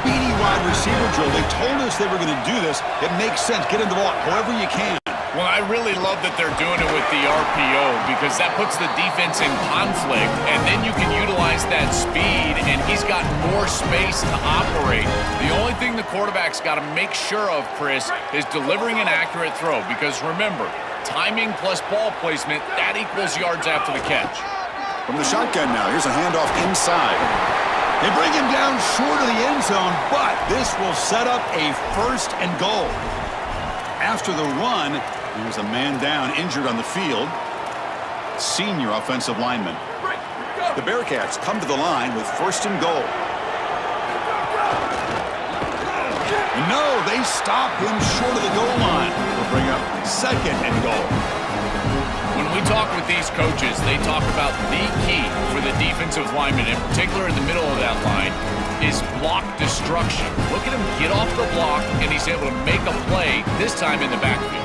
speedy wide receiver drill. They told us they were going to do this. It makes sense. Get him the ball however you can. Well, I really love that they're doing it with the RPO because that puts the defense in conflict, and then you can utilize that speed, and he's got more space to operate. The only thing the quarterback's got to make sure of, Chris, is delivering an accurate throw because, remember, timing plus ball placement, that equals yards after the catch. From the shotgun now, here's a handoff inside. They bring him down short of the end zone, but this will set up a 1st and goal. After the run, there's a man down, injured on the field. Senior offensive lineman. The Bearcats come to the line with 1st and goal. No, they stop him short of the goal line. They'll bring up 2nd and goal. When we talk with these coaches, they talk about the key for the defensive lineman, in particular in the middle of that line, is block destruction. Look at him get off the block, and he's able to make a play, this time in the backfield.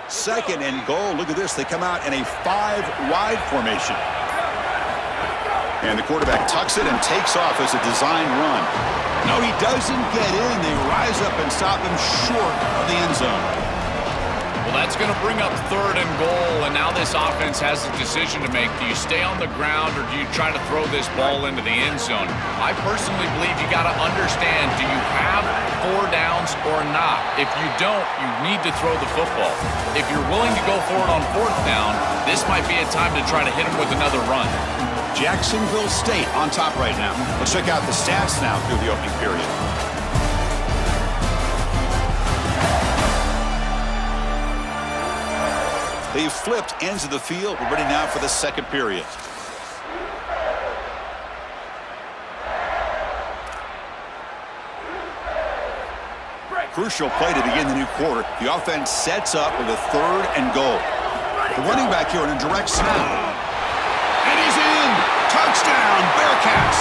Second and goal. Look at this. They come out in a 5-wide formation. And the quarterback tucks it and takes off as a design run. No, he doesn't get in. They rise up and stop him short of the end zone. Well, that's going to bring up 3rd and goal, and now this offense has a decision to make. Do you stay on the ground or do you try to throw this ball into the end zone? I personally believe you got to understand, do you have 4 downs or not? If you don't, you need to throw the football. If you're willing to go for it on 4th down, this might be a time to try to hit him with another run. Jacksonville State on top right now. Let's check out the stats now through the opening period. They've flipped ends of the field. We're ready now for the 2nd period. Crucial play to begin the new quarter. The offense sets up with a 3rd and goal. The running back here on a direct snap. And he's in! Touchdown, Bearcats!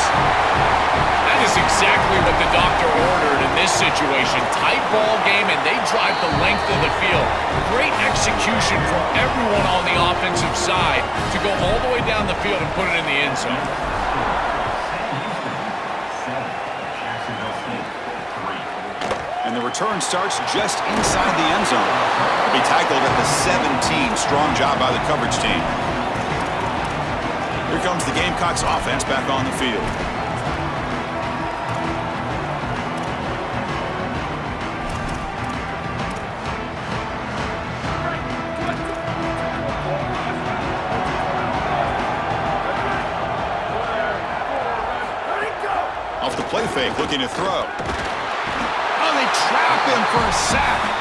That is exactly what the doctor ordered in this situation. Tight ball game, and they drive the length of the field. Great execution from everyone on the offensive side to go all the way down the field and put it in the end zone. And the return starts just inside the end zone. He'll be tackled at the 17. Strong job by the coverage team. Here comes the Gamecocks offense back on the field. Off the play fake, looking to throw. Oh, they trap him for a sack.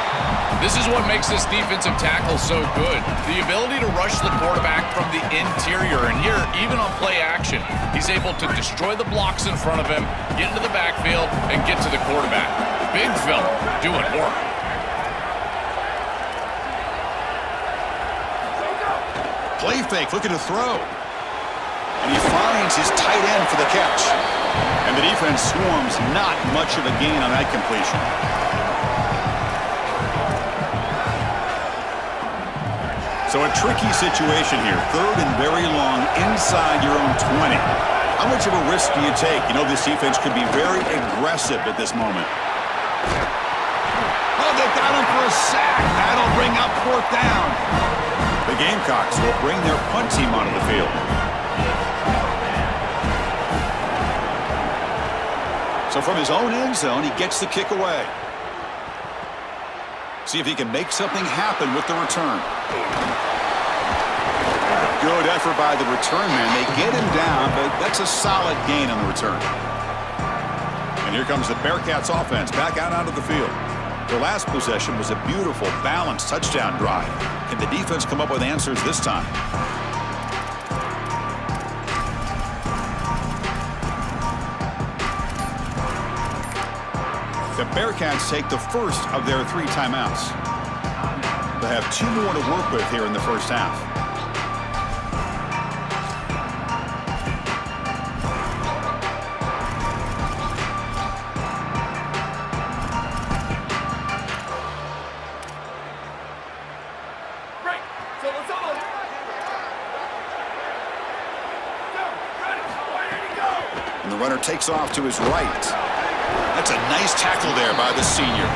This is what makes this defensive tackle so good. The ability to rush the quarterback from the interior. And here, even on play action, he's able to destroy the blocks in front of him, get into the backfield, and get to the quarterback. Big fella doing work. Play fake, looking to throw. And he finds his tight end for the catch. And the defense swarms, not much of a gain on that completion. So a tricky situation here. 3rd and very long inside your own 20. How much of a risk do you take? You know, this defense could be very aggressive at this moment. Oh, they got him for a sack. That'll bring up 4th down. The Gamecocks will bring their punt team onto the field. So from his own end zone, he gets the kick away. See if he can make something happen with the return. Good effort by the return man. They get him down, but that's a solid gain on the return. And here comes the Bearcats offense back out onto the field. Their last possession was a beautiful, balanced touchdown drive. Can the defense come up with answers this time? The Bearcats take the first of their 3 timeouts. They have 2 more to work with here in the first half. And the runner takes off to his right. That's a nice tackle there by the senior.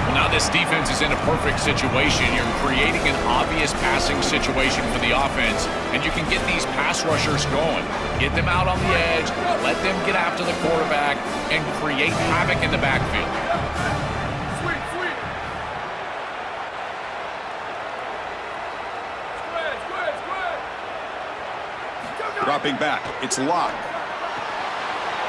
Well, now this defense is in a perfect situation. You're creating an obvious passing situation for the offense, and you can get these pass rushers going. Get them out on the edge, let them get after the quarterback, and create havoc in the backfield. Dropping back, it's Locke.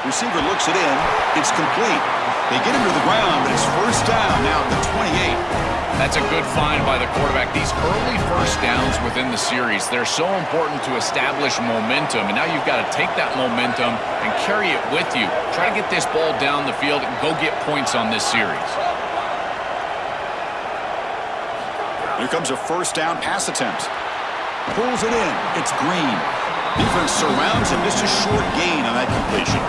Receiver looks it in, it's complete. They get him to the ground, but it's first down now at the 28. That's a good find by the quarterback. These early first downs within the series, they're so important to establish momentum, and now you've got to take that momentum and carry it with you. Try to get this ball down the field and go get points on this series. Here comes a first down pass attempt. Pulls it in, it's Green. Defense surrounds him, just a short gain on that completion.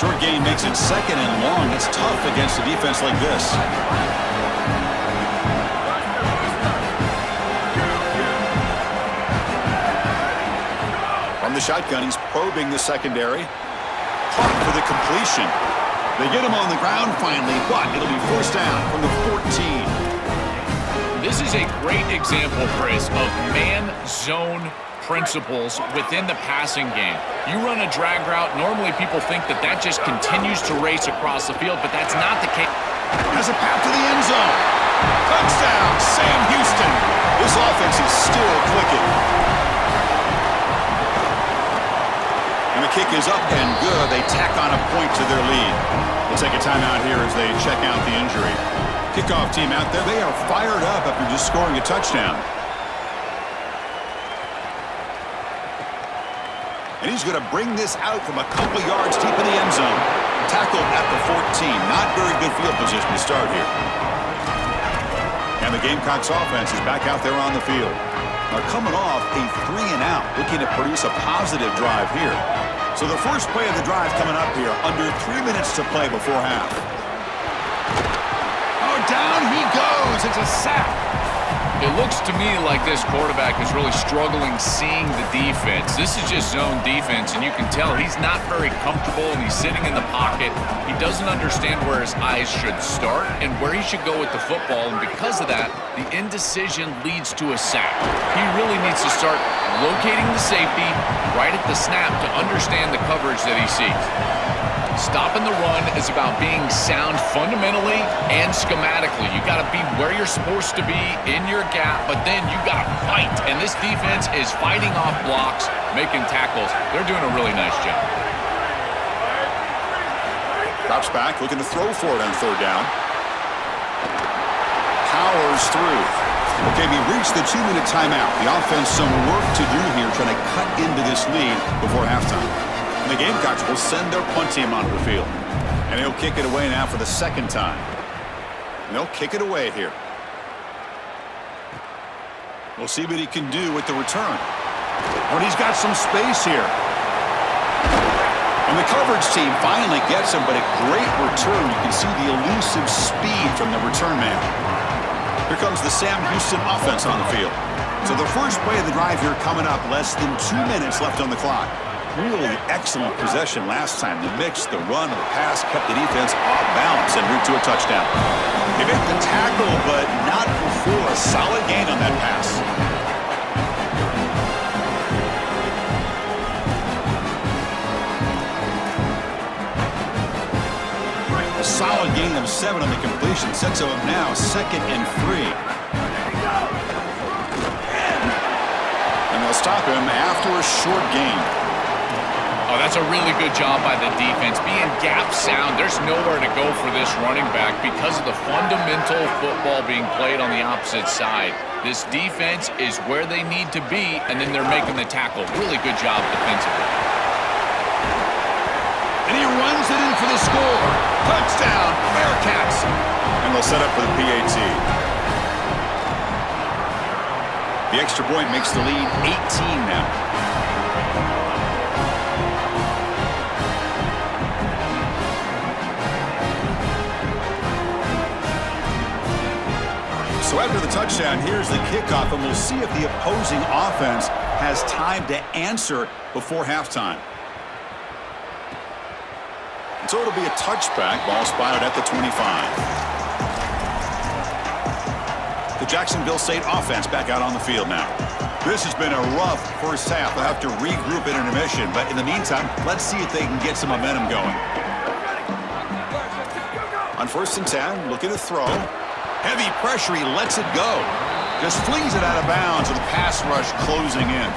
Short gain makes it second and long. It's tough against a defense like this. From the shotgun, he's probing the secondary. Caught for the completion. They get him on the ground finally, but it'll be first down from the 14. This is a great example, Chris, of man-zone principles within the passing game. You run a drag route, normally people think that that just continues to race across the field, but that's not the case. Has a path to the end zone. Touchdown, Sam Houston. This offense is still clicking. And the kick is up and good. They tack on a point to their lead. We'll take a timeout here as they check out the injury. Kickoff team out there, they are fired up after just scoring a touchdown. And he's going to bring this out from a couple yards deep in the end zone. Tackled at the 14. Not very good field position to start here. And the Gamecocks offense is back out there on the field. Are coming off a 3-and-out, looking to produce a positive drive here. So the first play of the drive coming up here, under 3 minutes to play before half. Down he goes. It's a sack. It looks to me like this quarterback is really struggling seeing the defense. This is just zone defense, and you can tell he's not very comfortable, and he's sitting in the pocket. He doesn't understand where his eyes should start and where he should go with the football, and because of that, the indecision leads to a sack. He really needs to start locating the safety right at the snap to understand the coverage that he sees. Stopping the run is about being sound fundamentally and schematically. You got to be where you're supposed to be in your gap, but then you got to fight. And this defense is fighting off blocks, making tackles. They're doing a really nice job. Drops back, looking to throw for it on third down. Powers through. Okay, we reached the 2-minute timeout. The offense some work to do here, trying to cut into this lead before halftime. And the Gamecocks will send their punt team onto the field. And he'll kick it away now for the second time. And they'll kick it away here. We'll see what he can do with the return. But he's got some space here. And the coverage team finally gets him, but a great return. You can see the elusive speed from the return man. Here comes the Sam Houston offense on the field. So the first play of the drive here coming up, less than 2 minutes left on the clock. Really excellent possession last time. The mix, the run, the pass kept the defense off balance and route to a touchdown. They make the tackle, but not before a solid gain on that pass. A solid gain of 7 on the completion sets him up now 2nd and 3. And they'll stop him after a short gain. Oh, that's a really good job by the defense. Being gap sound, there's nowhere to go for this running back because of the fundamental football being played on the opposite side. This defense is where they need to be, and then they're making the tackle. Really good job defensively. And he runs it in for the score. Touchdown, Bearcats. And they'll set up for the PAT. The extra point makes the lead 18 now. So So after the touchdown, here's the kickoff, and we'll see if the opposing offense has time to answer before halftime. So it'll be a touchback. Ball spotted at the 25. The Jacksonville State offense back out on the field now. This has been a rough first half. They'll have to regroup in intermission, but in the meantime, let's see if they can get some momentum going. On 1st and 10, looking to throw. Heavy pressure, he lets it go. Just flings it out of bounds with a pass rush closing in.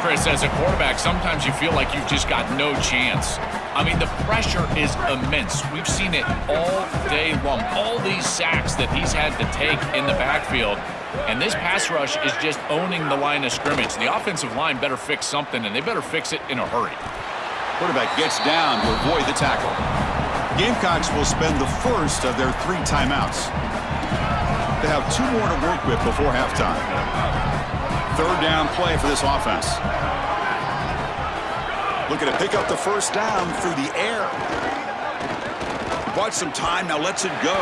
Chris, as a quarterback, sometimes you feel like you've just got no chance. I mean, the pressure is immense. We've seen it all day long. All these sacks that he's had to take in the backfield. And this pass rush is just owning the line of scrimmage. The offensive line better fix something, and they better fix it in a hurry. Quarterback gets down to avoid the tackle. Gamecocks will spend the first of their 3 timeouts. They have 2 more to work with before halftime. 3rd down play for this offense. Looking to pick up the first down through the air. Bought some time, now lets it go.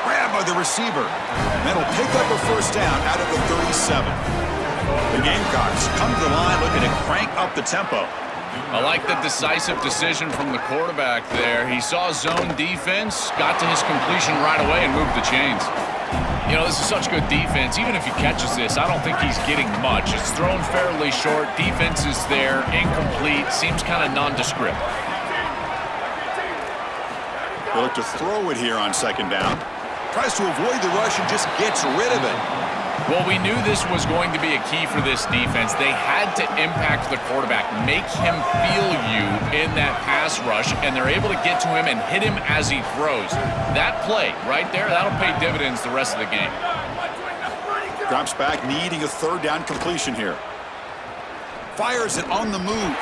Grabbed by the receiver. That'll pick up a first down out of the 37. The Gamecocks come to the line looking to crank up the tempo. I like the decisive decision from the quarterback there. He saw zone defense, got to his completion right away, and moved the chains. You know, this is such good defense. Even if he catches this, I don't think he's getting much. It's thrown fairly short. Defense is there, incomplete, seems kind of nondescript. They look to throw it here on 2nd down. Tries to avoid the rush and just gets rid of it. Well, we knew this was going to be a key for this defense. They had to impact the quarterback, make him feel you in that pass rush, and they're able to get to him and hit him as he throws. That play right there, that'll pay dividends the rest of the game. Drops back, needing a 3rd down completion here. Fires it on the move.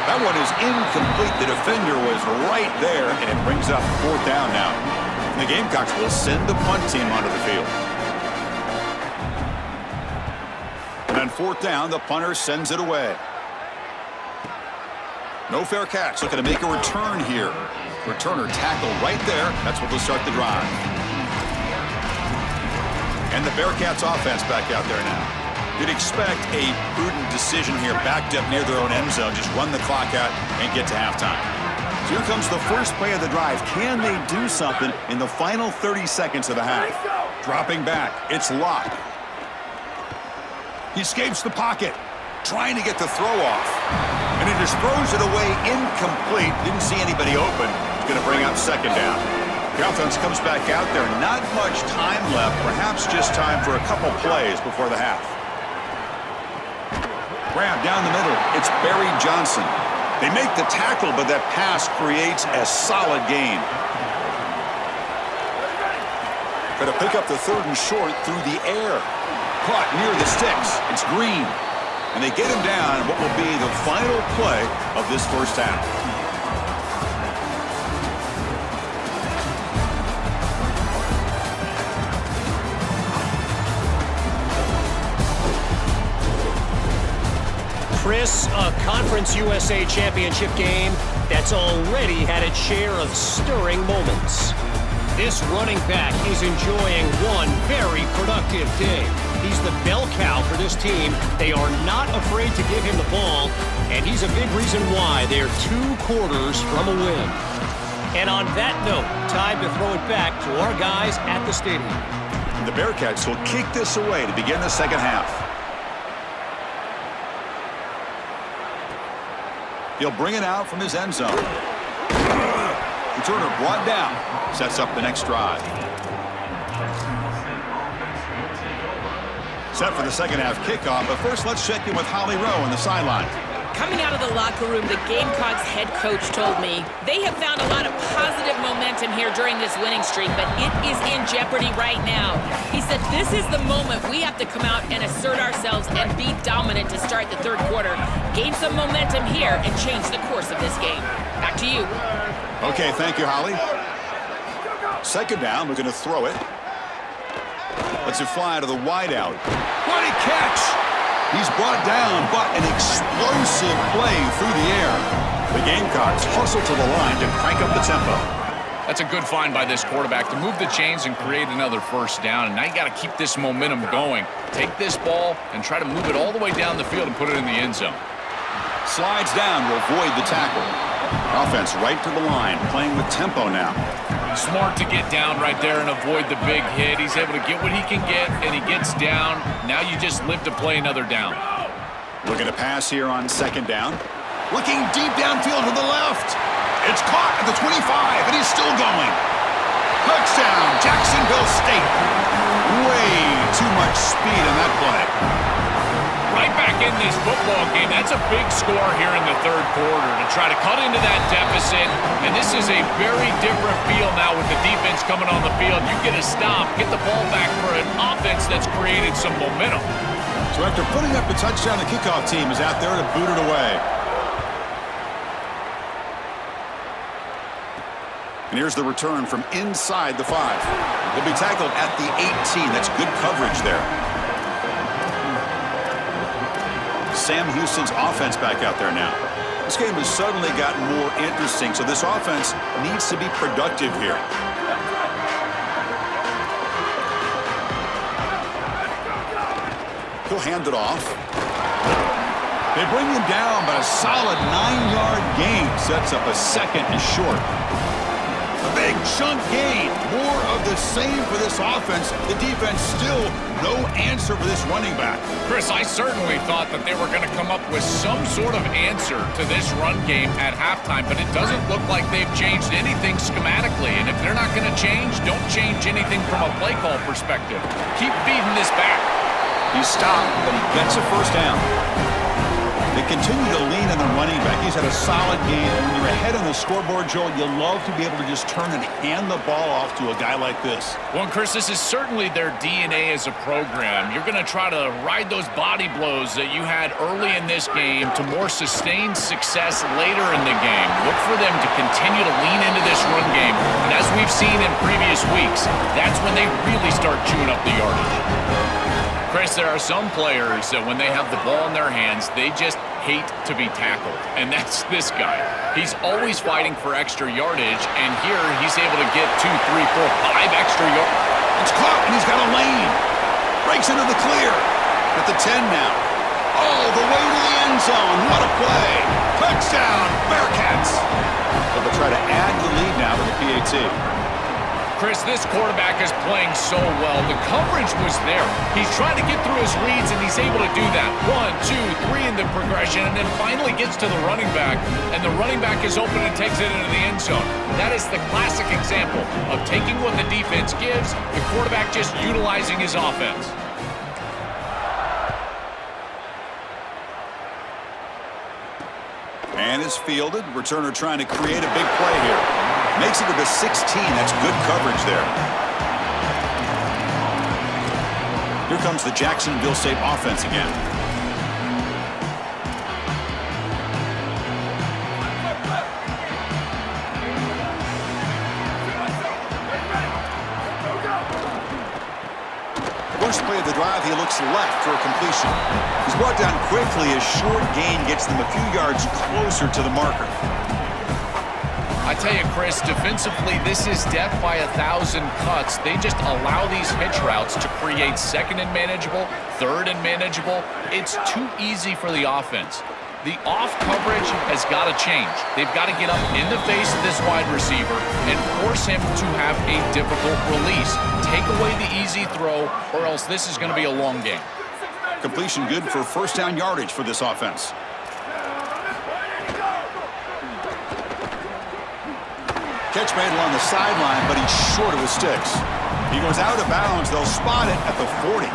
That one is incomplete. The defender was right there, and it brings up 4th down now. And the Gamecocks will send the punt team onto the field. And on 4th down, the punter sends it away. No fair catch. Looking to make a return here. Returner tackled right there. That's what will start the drive. And the Bearcats offense back out there now. You'd expect a prudent decision here, backed up near their own end zone. Just run the clock out and get to halftime. So here comes the first play of the drive. Can they do something in the final 30 seconds of the half? Dropping back. It's Locke. He escapes the pocket, trying to get the throw off. And he just throws it away incomplete. Didn't see anybody open. It's going to bring up 2nd down. The offense comes back out there. Not much time left. Perhaps just time for a couple plays before the half. Grab down the middle. It's Barry Johnson. They make the tackle, but that pass creates a solid gain. Going to pick up the 3rd and short through the air. Caught near the sticks. It's Green. And they get him down in what will be the final play of this first half. Chris, a Conference USA Championship game that's already had its share of stirring moments. This running back is enjoying one very productive day. He's the bell cow for this team. They are not afraid to give him the ball, and he's a big reason why they're 2 quarters from a win. And on that note, time to throw it back to our guys at the stadium. The Bearcats will kick this away to begin the 2nd half. He'll bring it out from his end zone. Returner brought down. Sets up the next drive. Set for the 2nd half kickoff, but first let's check in with Holly Rowe on the sideline. Coming out of the locker room, the Gamecocks head coach told me they have found a lot of positive momentum here during this winning streak, but it is in jeopardy right now. He said this is the moment we have to come out and assert ourselves and be dominant to start the 3rd quarter, gain some momentum here, and change the course of this game. Back to you. Okay, thank you, Holly. 2nd down, looking to throw it. Lets it fly to the wideout. What a catch! He's brought down, but an explosive play through the air. The Gamecocks hustle to the line to crank up the tempo. That's a good find by this quarterback to move the chains and create another first down. And now you got to keep this momentum going. Take this ball and try to move it all the way down the field and put it in the end zone. Slides down to avoid the tackle. Offense right to the line, playing with tempo now. Smart to get down right there and avoid the big hit. He's able to get what he can get, and he gets down. Now you just live to play another down. Looking to pass here on second down. Looking deep downfield to the left. It's caught at the 25, and he's still going. Touchdown, Jacksonville State. Way too much speed in that play. Right back in this football game. That's a big score here in the third quarter to try to cut into that deficit. And this is a very different feel now with the defense coming on the field. You get a stop, get the ball back for an offense that's created some momentum. So after putting up the touchdown, the kickoff team is out there to boot it away. And here's the return from inside the 5. He'll be tackled at the 18. That's good coverage there. Sam Houston's offense back out there now. This game has suddenly gotten more interesting, so this offense needs to be productive here. He'll hand it off. They bring him down, but a solid 9-yard gain sets up a second and short. A big chunk gain. More of the same for this offense. The defense still no answer for this running back. Chris, I certainly thought that they were going to come up with some sort of answer to this run game at halftime, but it doesn't look like they've changed anything schematically. And if they're not going to change, don't change anything from a play call perspective. Keep feeding this back. He's stopped, but he gets a first down. They continue to lean on the running back. He's had a solid game. When you're ahead on the scoreboard, Joel, you love to be able to just turn and hand the ball off to a guy like this. Well, Chris, this is certainly their DNA as a program. You're going to try to ride those body blows that you had early in this game to more sustained success later in the game. Look for them to continue to lean into this run game. And as we've seen in previous weeks, that's when they really start chewing up the yardage. Chris, there are some players that when they have the ball in their hands, they just hate to be tackled. And that's this guy. He's always fighting for extra yardage, and here he's able to get 2, 3, 4, 5 extra yards. It's caught, and he's got a lane. Breaks into the clear. At the 10 now. All the way to the end zone. What a play. Touchdown, Bearcats. They'll try to add the lead now to the PAT. Chris, this quarterback is playing so well. The coverage was there. He's trying to get through his reads, and he's able to do that. 1, 2, 3 in the progression, and then finally gets to the running back, and the running back is open and takes it into the end zone. That is the classic example of taking what the defense gives, the quarterback just utilizing his offense. And is fielded. Returner trying to create a big play here. Makes it to the 16. That's good coverage there. Here comes the Jacksonville State offense again. First play of the drive, he looks left for a completion. He's brought down quickly. His short gain gets them a few yards closer to the marker. I tell you, Chris, defensively, this is death by 1,000 cuts. They just allow these hitch routes to create second and manageable, third and manageable. It's too easy for the offense. The off coverage has got to change. They've got to get up in the face of this wide receiver and force him to have a difficult release. Take away the easy throw, or else this is going to be a long game. Completion good for first down yardage for this offense. Catch made along the sideline, but he's short of his sticks. He goes out of bounds. They'll spot it at the 40.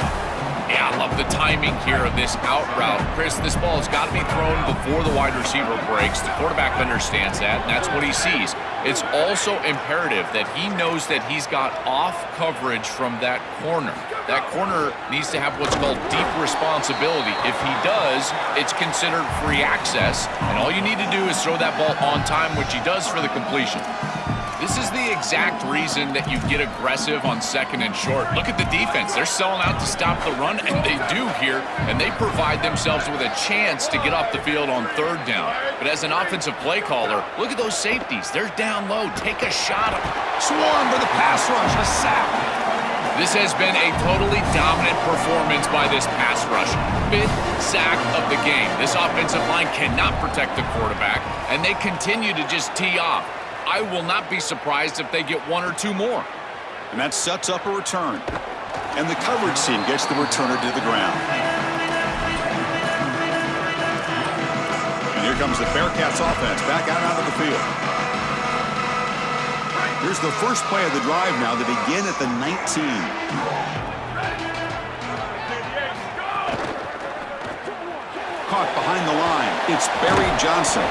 Yeah, I love the timing here of this out route. Chris, this ball has got to be thrown before the wide receiver breaks. The quarterback understands that, and that's what he sees. It's also imperative that he knows that he's got off coverage from that corner. That corner needs to have what's called deep responsibility. If he does, it's considered free access, and all you need to do is throw that ball on time, which he does for the completion. This is the exact reason that you get aggressive on second and short. Look at the defense. They're selling out to stop the run, and they do here, and they provide themselves with a chance to get off the field on third down. But as an offensive play caller, look at those safeties. They're down low. Take a shot. Swarm for the pass rush. A sack. This has been a totally dominant performance by this pass rush. 5th sack of the game. This offensive line cannot protect the quarterback, and they continue to just tee off. I will not be surprised if they get 1 or 2 more. And that sets up a return. And the coverage team gets the returner to the ground. And here comes the Bearcats offense back out onto the field. Here's the first play of the drive now to begin at the 19. Caught behind the line. It's Barry Johnson.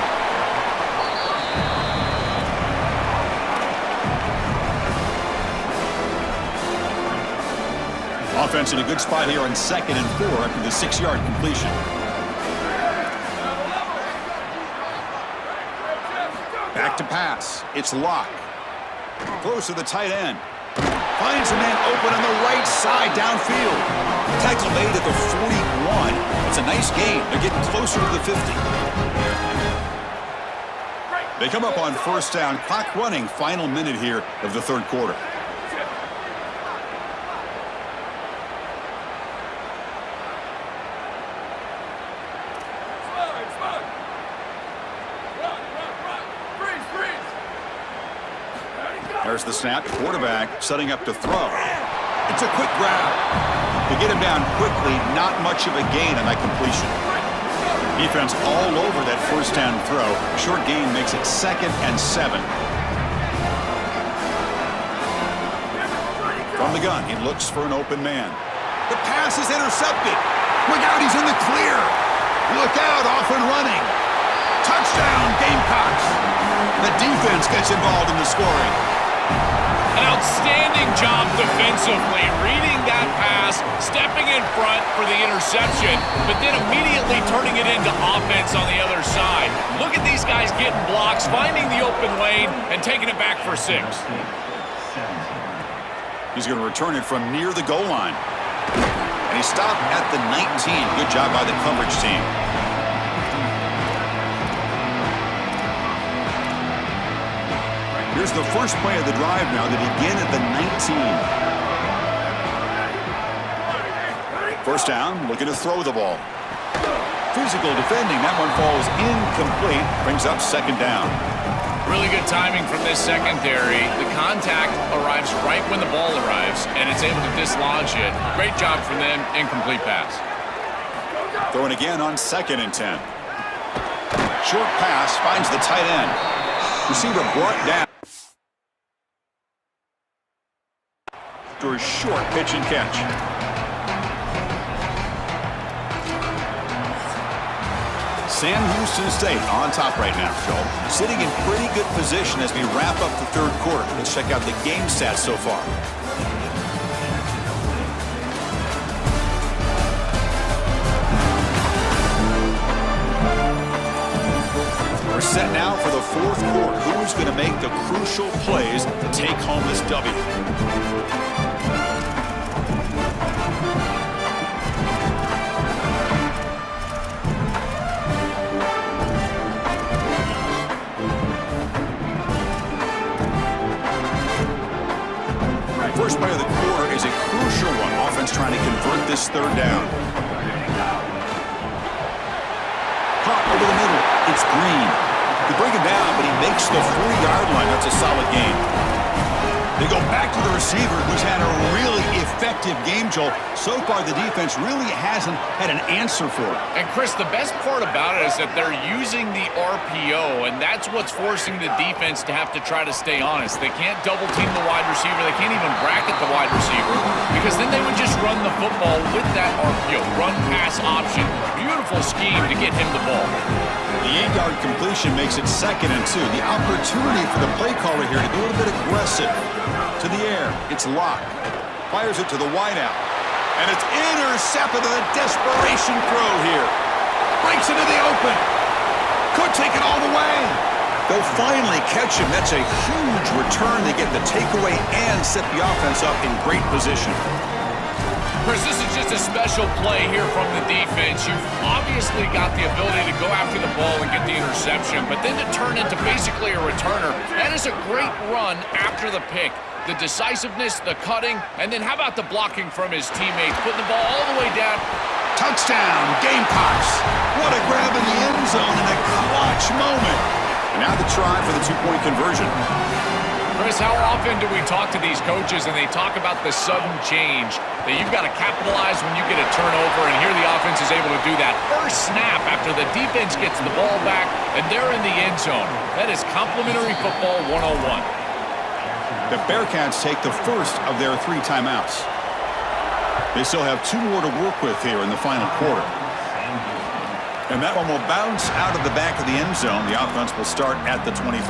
Offense in a good spot here on 2nd and 4 after the 6-yard completion. Back to pass. It's Locke. Throws to the tight end. Finds a man open on the right side downfield. Tackle made at the 41. It's a nice gain. They're getting closer to the 50. They come up on first down. Clock running. Final minute here of the third quarter. There's the snap. Quarterback setting up to throw. It's a quick grab. To get him down quickly, not much of a gain on that completion. Defense all over that first down throw. Short gain makes it 2nd and 7. From the gun, he looks for an open man. The pass is intercepted. Look out, he's in the clear. Look out, off and running. Touchdown, Gamecocks. The defense gets involved in the scoring. An outstanding job defensively, reading that pass, stepping in front for the interception, but then immediately turning it into offense on the other side. Look at these guys getting blocks, finding the open lane, and taking it back for 6. He's going to return it from near the goal line. And he stopped at the 19. Good job by the coverage team. Here's the first play of the drive now to begin at the 19. First down, looking to throw the ball. Physical defending, that one falls incomplete, brings up 2nd down. Really good timing from this secondary. The contact arrives right when the ball arrives, and it's able to dislodge it. Great job from them, incomplete pass. Throwing again on 2nd and 10. Short pass finds the tight end. Receiver brought down. After a short pitch and catch. Sam Houston State on top right now, Joel. Sitting in pretty good position as we wrap up the third quarter. Let's check out the game stats so far. We're set now for the fourth quarter. Who's going to make the crucial plays to take home this W? First play of the quarter is a crucial one. Offense trying to convert this third down. Caught over the middle. It's Green. They bring him down, but he makes the 40-yard line. That's a solid game. They go back to the receiver, who's had a really effective game, Joel. So far, the defense really hasn't had an answer for it. And, Chris, the best part about it is that they're using the RPO, and that's what's forcing the defense to have to try to stay honest. They can't double-team the wide receiver. They can't even bracket the wide receiver because then they would just run the football with that RPO, run-pass option. Beautiful scheme to get him the ball. The 8-yard completion makes it 2nd and 2. The opportunity for the play caller here to be a little bit aggressive. To the air, it's Locke. Fires it to the wideout. And it's intercepted on a desperation throw here. Breaks into the open. Could take it all the way. They'll finally catch him. That's a huge return. They get the takeaway and set the offense up in great position. Chris, this is just a special play here from the defense. You've obviously got the ability to go after the ball and get the interception, but then to turn into basically a returner, that is a great run after the pick. The decisiveness, the cutting, and then how about the blocking from his teammates, putting the ball all the way down. Touchdown, Gamecocks. What a grab in the end zone in a clutch moment. And now the try for the two-point conversion. Chris, how often do we talk to these coaches and they talk about the sudden change, that you've got to capitalize when you get a turnover, and here the offense is able to do that. First snap after the defense gets the ball back, and they're in the end zone. That is complimentary football 101. The Bearcats take the first of their 3 timeouts. They still have 2 more to work with here in the final quarter. And that one will bounce out of the back of the end zone. The offense will start at the 25.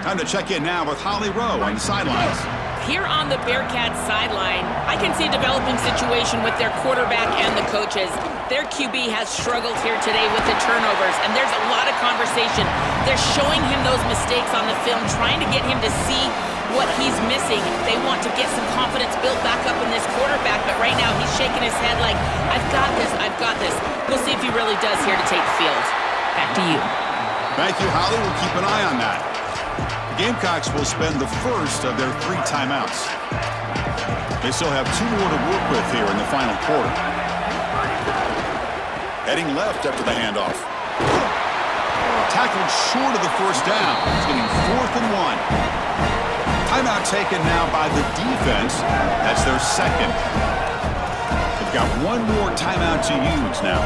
Time to check in now with Holly Rowe on the sidelines. Here on the Bearcats sideline, I can see a developing situation with their quarterback and the coaches. Their QB has struggled here today with the turnovers, and there's a lot of conversation. They're showing him those mistakes on the film, trying to get him to see what he's missing. They want to get some confidence built back up in this quarterback, but right now he's shaking his head like, I've got this, I've got this. We'll see if he really does here to take the field. Back to you. Thank you, Holly. We'll keep an eye on that. Gamecocks will spend the first of their 3 timeouts. They still have 2 more to work with here in the final quarter. Heading left after the handoff. Tackled short of the first down. It's getting 4th and 1. Timeout taken now by the defense. That's their second. They've got 1 more timeout to use now.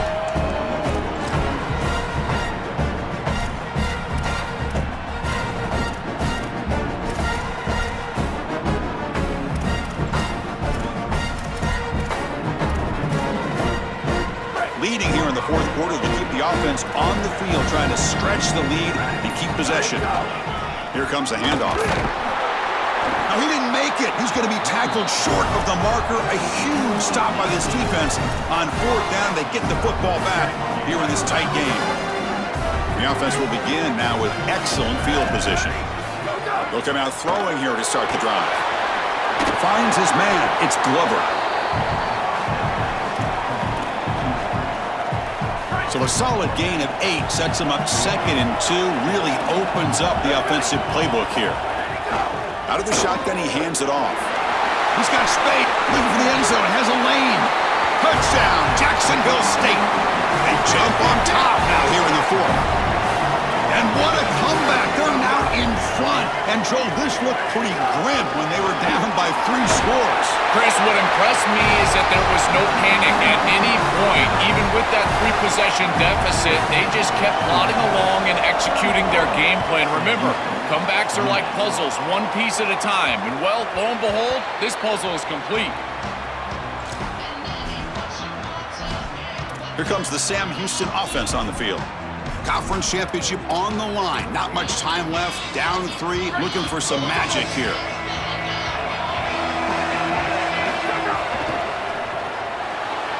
Leading here in the 4th quarter to keep the offense on the field, trying to stretch the lead and keep possession. Here comes the handoff. Now, he didn't make it. He's going to be tackled short of the marker. A huge stop by this defense. On 4th down, they get the football back here in this tight game. The offense will begin now with excellent field position. They'll come out throwing here to start the drive. Finds his man. It's Glover. So a solid gain of 8 sets him up 2nd and 2, really opens up the offensive playbook here. Out of the shotgun, he hands it off. He's got Spate looking for the end zone, has a lane. Touchdown, Jacksonville State. They jump on top now here in the 4th. And what a comeback. They're now in front. And Joel, this looked pretty grim when they were down by 3 scores. Chris, what impressed me is that there was no panic at any point. Even with that 3-possession deficit, they just kept plodding along and executing their game plan. Remember, comebacks are like puzzles, 1 piece at a time. And, well, lo and behold, this puzzle is complete. Here comes the Sam Houston offense on the field. Conference championship on the line. Not much time left. Down 3. Looking for some magic here.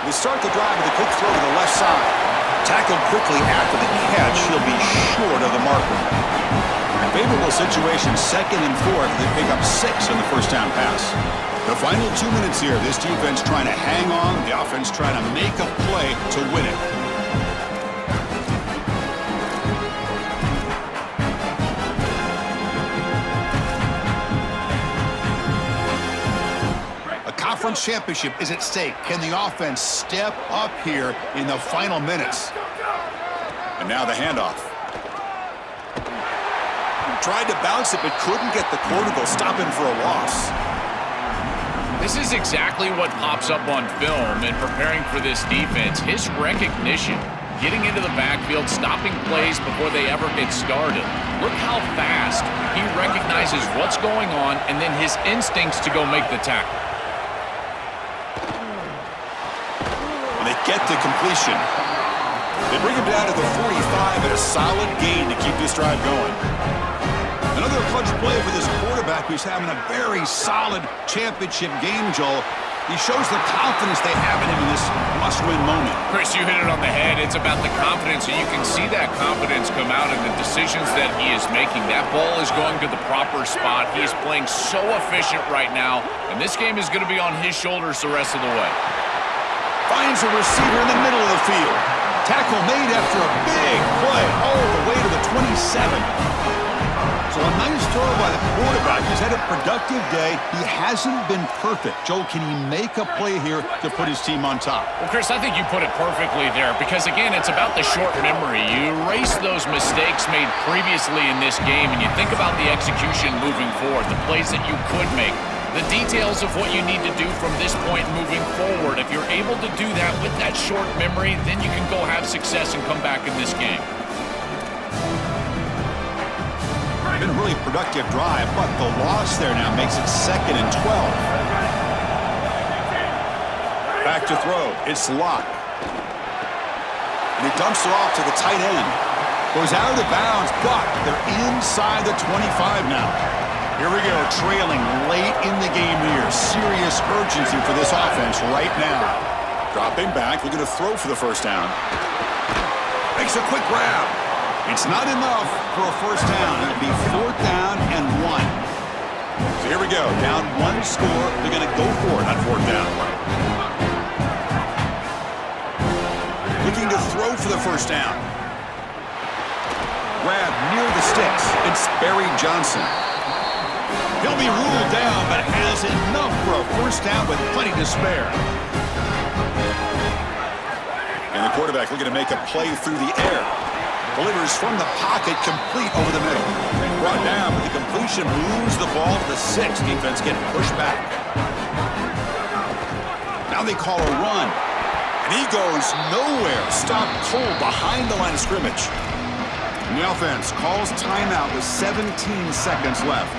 They start the drive with a quick throw to the left side. Tackled quickly after the catch. He'll be short of the marker. A favorable situation, 2nd and 4th. They pick up 6 on the first down pass. The final 2 minutes here. This defense trying to hang on. The offense trying to make a play to win it. Conference championship is at stake. Can the offense step up here in the final minutes? And now the handoff. Tried to bounce it, but couldn't get the quarter. They'll stop him for a loss. This is exactly what pops up on film in preparing for this defense. His recognition, getting into the backfield, stopping plays before they ever get started. Look how fast he recognizes what's going on and then his instincts to go make the tackle. And they get to completion. They bring him down to the 45 and a solid gain to keep this drive going. Another clutch play for this quarterback who's having a very solid championship game, Joel. He shows the confidence they have in him in this must-win moment. Chris, you hit it on the head. It's about the confidence, and you can see that confidence come out in the decisions that he is making. That ball is going to the proper spot. He is playing so efficient right now, and this game is going to be on his shoulders the rest of the way. Finds a receiver in the middle of the field. Tackle made after a big play all the way to the 27. So a nice throw by the quarterback. He's had a productive day. He hasn't been perfect. Joe, can he make a play here to put his team on top? Well, Chris, I think you put it perfectly there because, again, it's about the short memory. You erase those mistakes made previously in this game, and you think about the execution moving forward, the plays that you could make, the details of what you need to do from this point moving forward. If you're able to do that with that short memory, then you can go have success and come back in this game. Been a really productive drive, but the loss there now makes it 2nd and 12. Back to throw. It's Locke. And he dumps it off to the tight end. Goes out of bounds, but they're inside the 25 now. Here we go, trailing late in the game here. Serious urgency for this offense right now. Dropping back, looking to throw for the first down. Makes a quick grab. It's not enough for a first down. It'll be 4th down and 1. So here we go. Down 1 score. They're going to go for it on 4th down. Looking to throw for the first down. Grab near the sticks. It's Barry Johnson. He'll be ruled down, but has enough for a first down with plenty to spare. And the quarterback looking to make a play through the air. Delivers from the pocket, complete over the middle. Brought down, but the completion moves the ball to the 6. Defense getting pushed back. Now they call a run. And he goes nowhere. Stopped cold behind the line of scrimmage. And the offense calls timeout with 17 seconds left.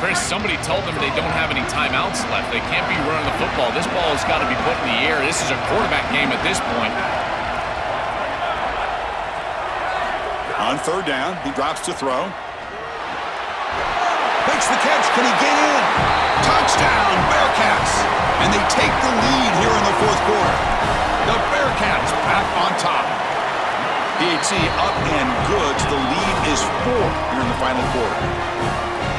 Chris, somebody told them they don't have any timeouts left. They can't be running the football. This ball has got to be put in the air. This is a quarterback game at this point. On 3rd down, he drops to throw. Makes the catch. Can he get in? Touchdown, Bearcats. And they take the lead here in the 4th quarter. The Bearcats back on top. PAT up and good. The lead is 4 here in the final quarter.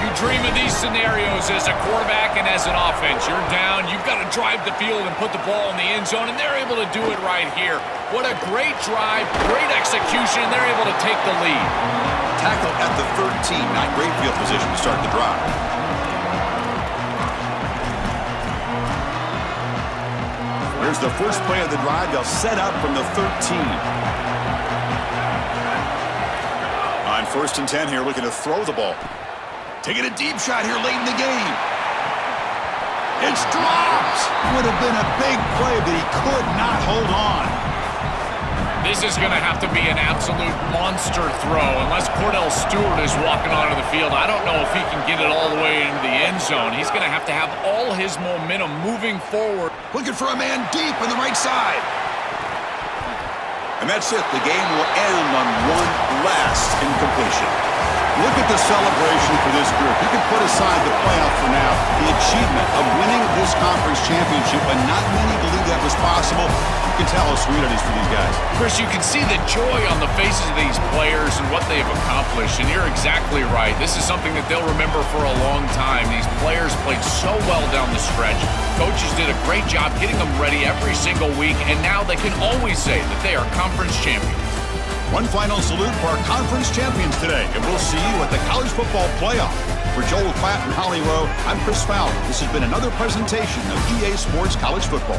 You dream of these scenarios as a quarterback and as an offense. You're down, you've got to drive the field and put the ball in the end zone, and they're able to do it right here. What a great drive, great execution, they're able to take the lead. Tackle at the 13, not great field position to start the drive. Here's the first play of the drive. They'll set up from the 13. On 1st and 10 here, looking to throw the ball. Taking a deep shot here late in the game. It's dropped. Would have been a big play, but he could not hold on. This is going to have to be an absolute monster throw. Unless Cordell Stewart is walking onto the field, I don't know if he can get it all the way into the end zone. He's going to have all his momentum moving forward. Looking for a man deep on the right side. And that's it. The game will end on one last incompletion. Look at the celebration for this group. You can put aside the playoff for now, the achievement of winning this conference championship, but not many believe that was possible. You can tell how sweet it is for these guys. Chris, you can see the joy on the faces of these players and what they have accomplished, and you're exactly right. This is something that they'll remember for a long time. These players played so well down the stretch. Coaches did a great job getting them ready every single week, and now they can always say that they are conference champions. One final salute for our conference champions today, and we'll see you at the College Football Playoff. For Joel Klatt and Holly Rowe, I'm Chris Fowler. This has been another presentation of EA Sports College Football.